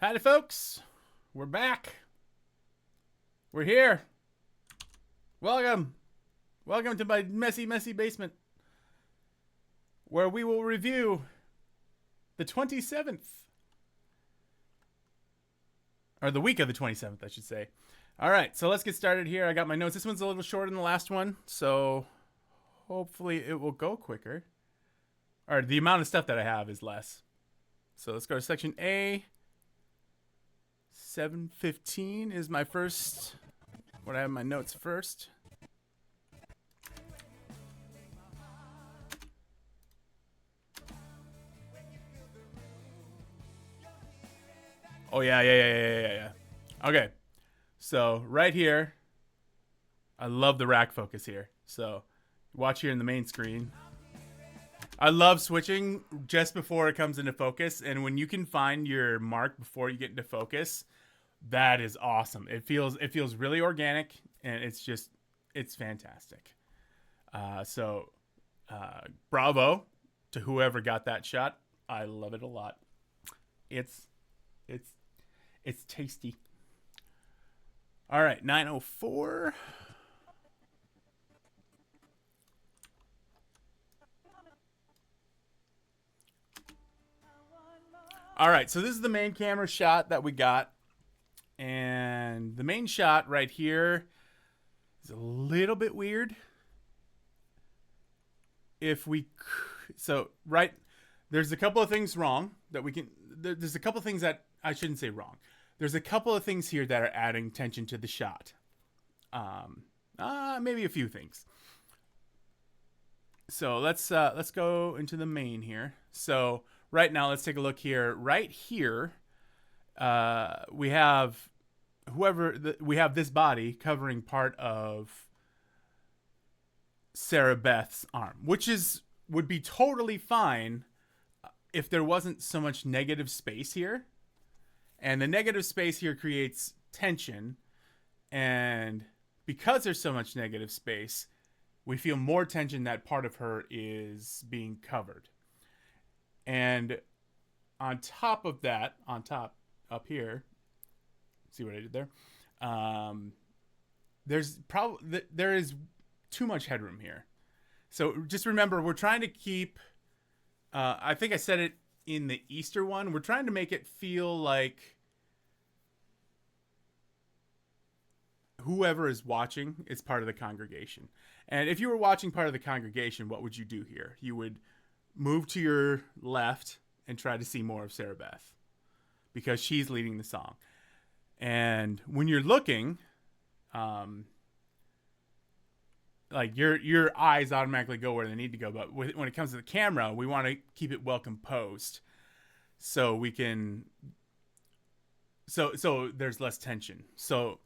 Howdy, folks. We're back. We're here. Welcome. Welcome to my messy, messy basement, where we will review the 27th. Or the week of the 27th, I should say. All right, so let's get started here. I got my notes. This one's a little shorter than the last one, so hopefully it will go quicker. Or the amount of stuff that I have is less. So let's go to section A. 7:15 is my first. What I have in my notes first. Oh yeah. Okay, so right here, I love the rack focus here. So watch here in the main screen. I love switching just before it comes into focus, and when you can find your mark before you get into focus, that is awesome. It feels really organic, and it's fantastic. So bravo to whoever got that shot. I love it a lot. It's tasty. All right, 9:04. All right, so this is the main camera shot that we got. And the main shot right here is a little bit weird. There's a couple of things wrong that we can, there's a couple of things that I shouldn't say wrong. There's a couple of things here that are adding tension to the shot. Maybe a few things. So let's go into the main here. So right now, let's take a look here. Right here, we have we have this body covering part of Sarah Beth's arm, which would be totally fine if there wasn't so much negative space here. And the negative space here creates tension, and because there's so much negative space, we feel more tension that part of her is being covered. And on top of that, up here, see what I did there? There is too much headroom here. So just remember, we're trying to keep, I think I said it in the Easter one, we're trying to make it feel like whoever is watching is part of the congregation. And if you were watching part of the congregation, what would you do here? You would move to your left and try to see more of Sarah Beth, because she's leading the song. And when you're looking, like your eyes automatically go where they need to go. But when it comes to the camera, we want to keep it well composed, so we can. So there's less tension. So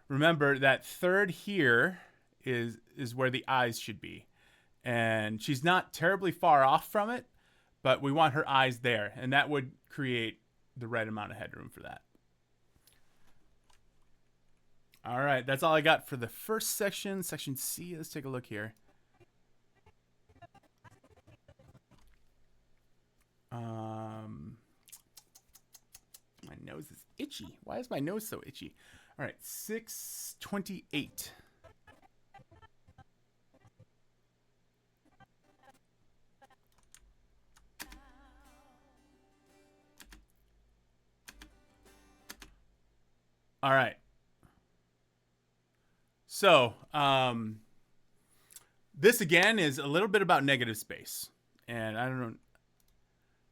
remember that third here is where the eyes should be, and she's not terribly far off from it, but we want her eyes there, and that would create the right amount of headroom for that. All right, that's all I got for the first section. Section C, let's take a look here. My nose is itchy. Why is my nose so itchy? All right, 6:28. All right. So, this again is a little bit about negative space. And I don't know.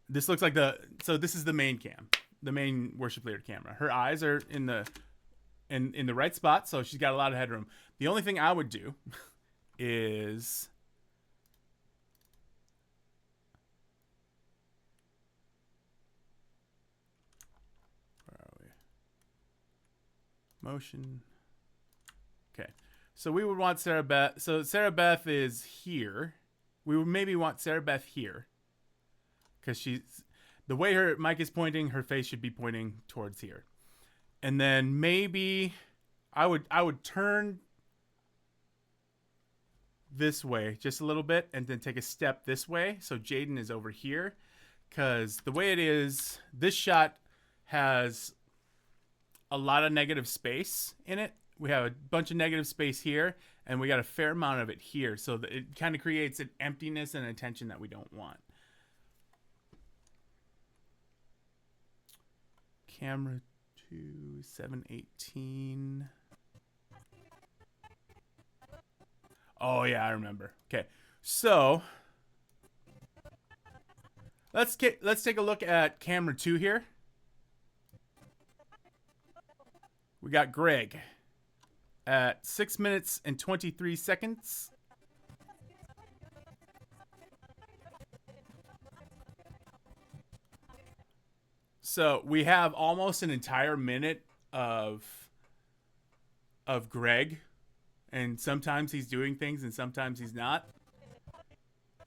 This looks like this is the main cam, the main worship leader camera. Her eyes are in the right spot, so she's got a lot of headroom. The only thing I would do is where are we? Motion. Okay, so we would want Sarah Beth. So Sarah Beth is here. We would maybe want Sarah Beth here, because the way her mic is pointing, her face should be pointing towards here. And then maybe I would turn this way just a little bit, and then take a step this way, so Jaden is over here, because the way it is, this shot has a lot of negative space in it. We have a bunch of negative space here, and we got a fair amount of it here. So that it kind of creates an emptiness and a tension that we don't want. Camera 2, 718. Oh yeah, I remember. Okay, so let's take a look at camera 2 here. We got Greg at 6 minutes and 23 seconds. So we have almost an entire minute of Greg, and sometimes he's doing things and sometimes he's not.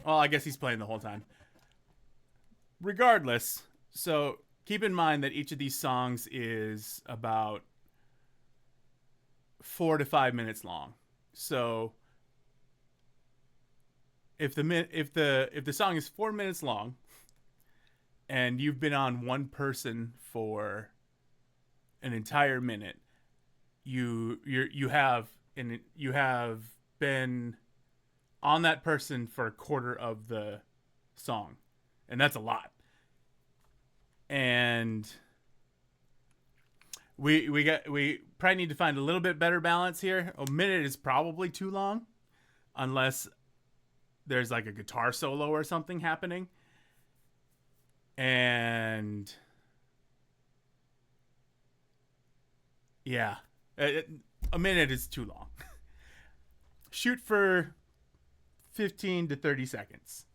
Well, I guess he's playing the whole time. Regardless, so keep in mind that each of these songs is about 4 to 5 minutes long. So if the song is 4 minutes long and you've been on one person for an entire minute, you have been on that person for a quarter of the song, and that's a lot. And we probably need to find a little bit better balance here. A minute is probably too long, unless there's like a guitar solo or something happening. And yeah, a minute is too long. Shoot for 15 to 30 seconds.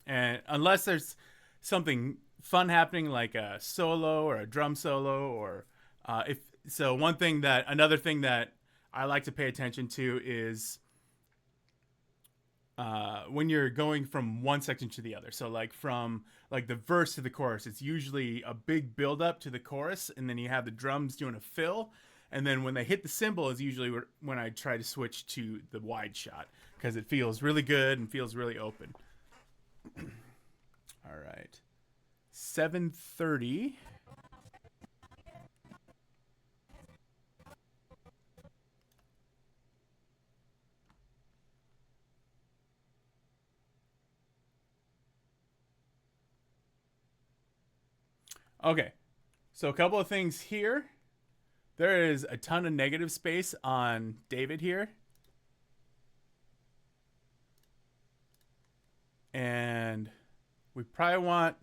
And unless there's something fun happening, like a solo or a drum solo, or another thing that I like to pay attention to is when you're going from one section to the other. So like from like the verse to the chorus, it's usually a big build up to the chorus, and then you have the drums doing a fill, and then when they hit the cymbal is usually when I try to switch to the wide shot, because it feels really good and feels really open. All right, 7:30. Okay, so a couple of things here. There is a ton of negative space on David here. And we probably want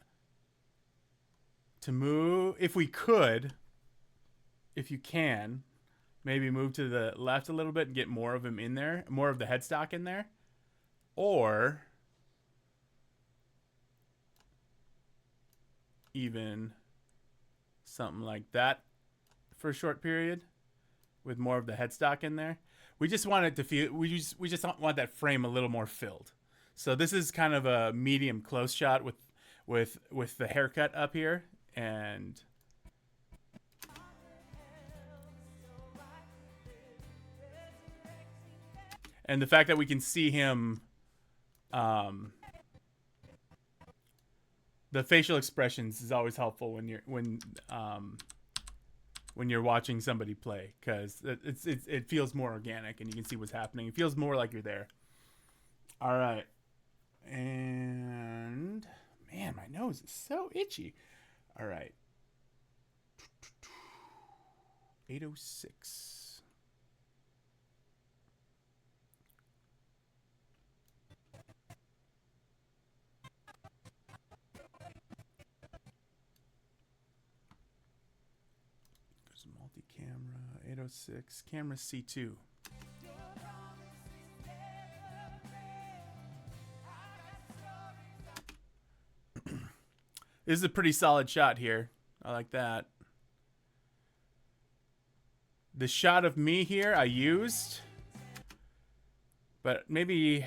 to move, if we could, if you can, maybe move to the left a little bit and get more of him in there, more of the headstock in there. Or even something like that for a short period with more of the headstock in there. We just want it to feel, we just want that frame a little more filled. So this is kind of a medium close shot with the haircut up here, and the fact that we can see him, the facial expressions is always helpful when you're watching somebody play, because it feels more organic and you can see what's happening. It feels more like you're there. All right. And man, my nose is so itchy. All right. 806. There's a multi-camera. 806. Camera C2. This is a pretty solid shot here. I like that. The shot of me here I used, but maybe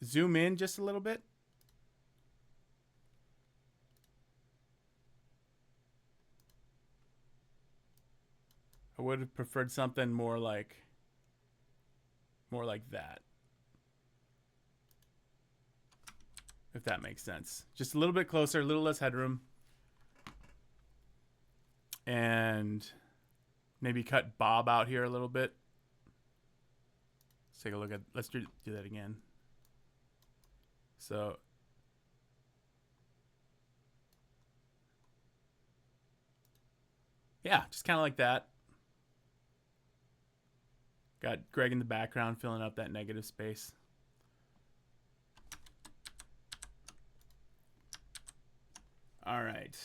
zoom in just a little bit. I would have preferred something more like that, if that makes sense. Just a little bit closer, a little less headroom. and maybe cut Bob out here a little bit. Let's take a look at, let's do that again. So yeah, just kind of like that. Got Greg in the background filling up that negative space. All right.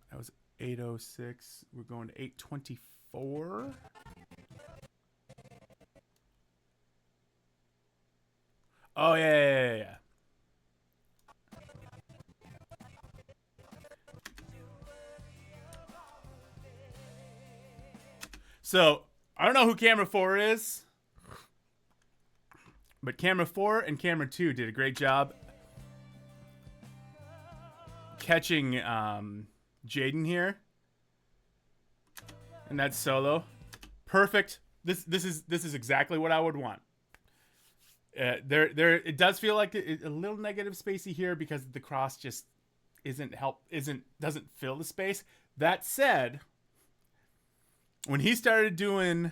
That was 806. We're going to 824. Oh, yeah. So, I don't know who camera 4 is, but camera 4 and camera 2 did a great job catching Jaden here. And that's solo. Perfect. This is exactly what I would want. It does feel like a little negative spacey here because the cross just doesn't fill the space. That said, when he started doing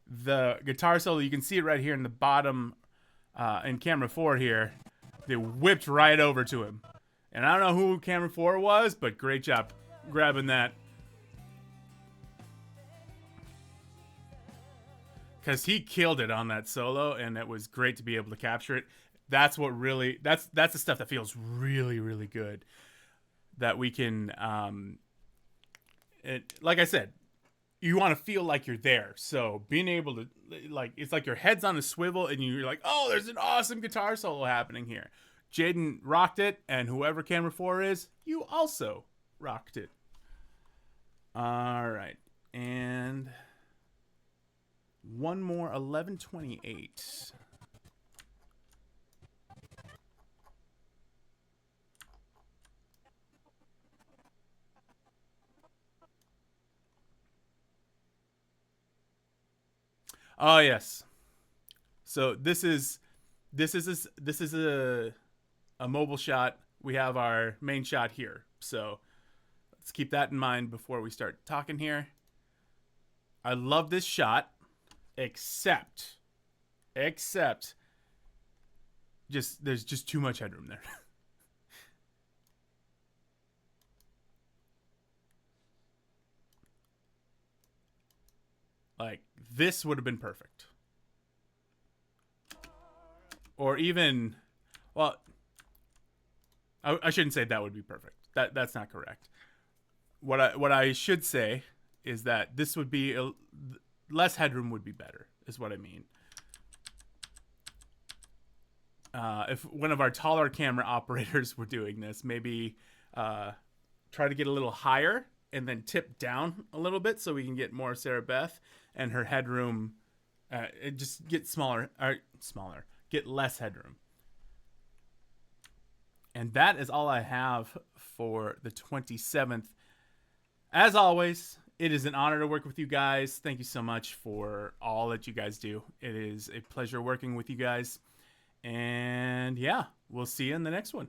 the guitar solo, you can see it right here in the bottom in camera 4 here. They whipped right over to him. And I don't know who camera 4 was, but great job grabbing that. Because he killed it on that solo, and it was great to be able to capture it. That's what really, that's the stuff that feels really, really good. That we can, like I said, you want to feel like you're there. So being able to, like, it's like your head's on a swivel, and you're like, oh, there's an awesome guitar solo happening here. Jaden rocked it, and whoever camera 4 is, you also rocked it. All right, and one more, 1128. Oh yes. So this is a mobile shot. We have our main shot here. So let's keep that in mind before we start talking here. I love this shot, except just there's just too much headroom there. Like, this would have been perfect. Or even, well, I shouldn't say that would be perfect. That's not correct. What I should say is that this would be less headroom would be better, is what I mean. If one of our taller camera operators were doing this, maybe try to get a little higher and then tip down a little bit so we can get more Sarah Beth and her headroom. Just get smaller, get less headroom. And that is all I have for the 27th. As always, it is an honor to work with you guys. Thank you so much for all that you guys do. It is a pleasure working with you guys. And yeah, we'll see you in the next one.